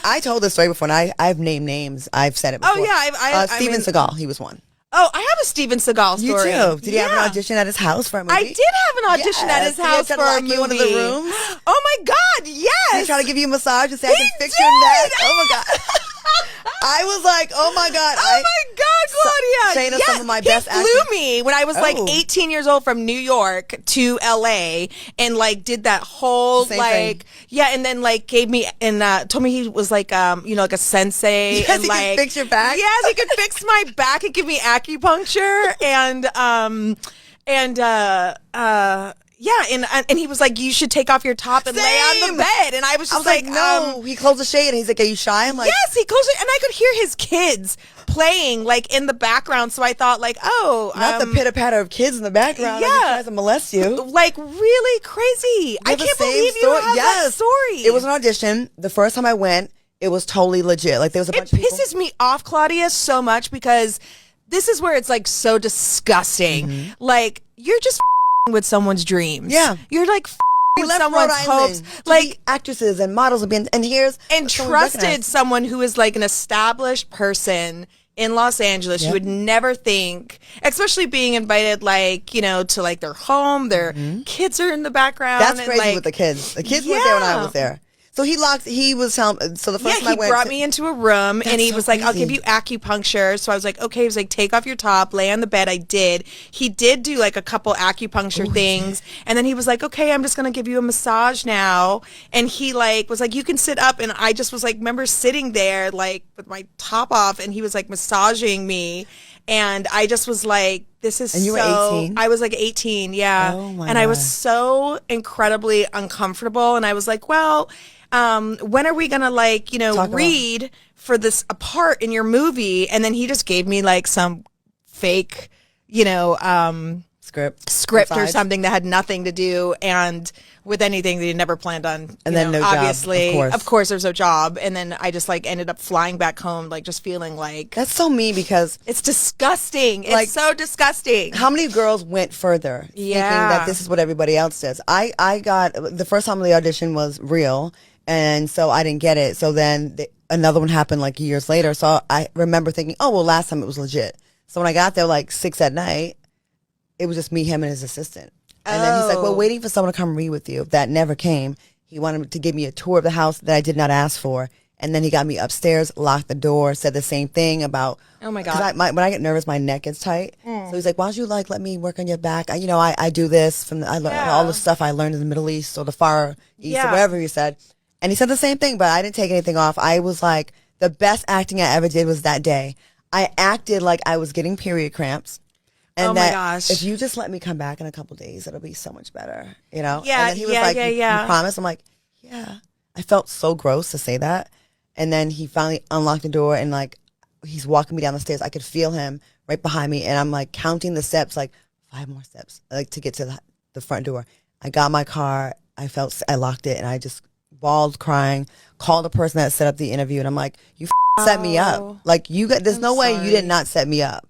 I told this story before, and I've named names. I've said it before. Oh, yeah. Steven Seagal, he was one. Oh, I have a Steven Seagal story. You too. Did he have an audition at his house for a movie? I did have an audition at his house for a movie. You one of the rooms? Oh my God, yes. Did he try to give you a massage and say, I can fix your neck? Oh my God. I was like, oh my God. Oh my God, Claudia. Shayna's some of my best actors. He flew me when I was like 18 years old from New York to LA and like did that whole thing. Yeah, and then like gave me and told me he was like like a sensei. Yes, and he like could fix your back. Yes, he could fix my back and give me acupuncture and he was like, you should take off your top and lay on the bed. And I was just like, no. He closed the shade and he's like, are you shy? I'm like, yes, he closed it. And I could hear his kids playing like in the background. So I thought like, not the pitter patter of kids in the background. Yeah. He tries to molest you. Like really crazy. I can't believe you have that story. It was an audition. The first time I went, it was totally legit. Like there was a bunch of people. It pisses me off, Claudia, so much because this is where it's like so disgusting. Mm-hmm. Like you're just with someone's dreams. Yeah. You're like with someone's hopes. Like actresses and models have been and trusted someone who is like an established person in Los Angeles. You would never think, especially being invited like, to like their home, their kids are in the background. That's crazy with the kids. The kids weren't there when I was there. So he was telling, so the first time I went. He brought me into a room and he was like, I'll give you acupuncture. So I was like, okay. He was like, take off your top, lay on the bed. I did. He did do like a couple acupuncture things. And then he was like, okay, I'm just going to give you a massage now. And he like was like, you can sit up. And I just was like, remember sitting there like with my top off and he was like massaging me. And I just was like, this is and you were 18? I was like 18, yeah. Oh my and God. I was so incredibly uncomfortable. And I was like, well, when are we going to read for this a part in your movie? And then he just gave me like some fake, script or something that had nothing to do and with anything that he never planned on. And then no obviously, job, of course there's no job. And then I just like ended up flying back home, like just feeling like that's so mean because it's disgusting. It's so disgusting. How many girls went further thinking that this is what everybody else does? I got the first time the audition was real. And so I didn't get it. So then another one happened like years later. So I remember thinking, oh, well, last time it was legit. So when I got there like 6 at night, it was just me, him, and his assistant. And then he's like, well, waiting for someone to come read with you. That never came. He wanted to give me a tour of the house that I did not ask for. And then he got me upstairs, locked the door, said the same thing about. Oh my God. When I get nervous, my neck gets tight. So he's like, why don't you like let me work on your back? I do this from all the stuff I learned in the Middle East or the Far East or whatever he said. And he said the same thing, but I didn't take anything off. I was like, the best acting I ever did was that day. I acted like I was getting period cramps. And my gosh. If you just let me come back in a couple days, it'll be so much better, Yeah, And then he was like, you promise? I'm like, yeah. I felt so gross to say that. And then he finally unlocked the door and like, he's walking me down the stairs. I could feel him right behind me. And I'm like counting the steps, like 5 more steps, like to get to the front door. I got my car. I locked it and I just bawled crying, called the person that set up the interview. And I'm like, you set me up. Like there's no way you did not set me up.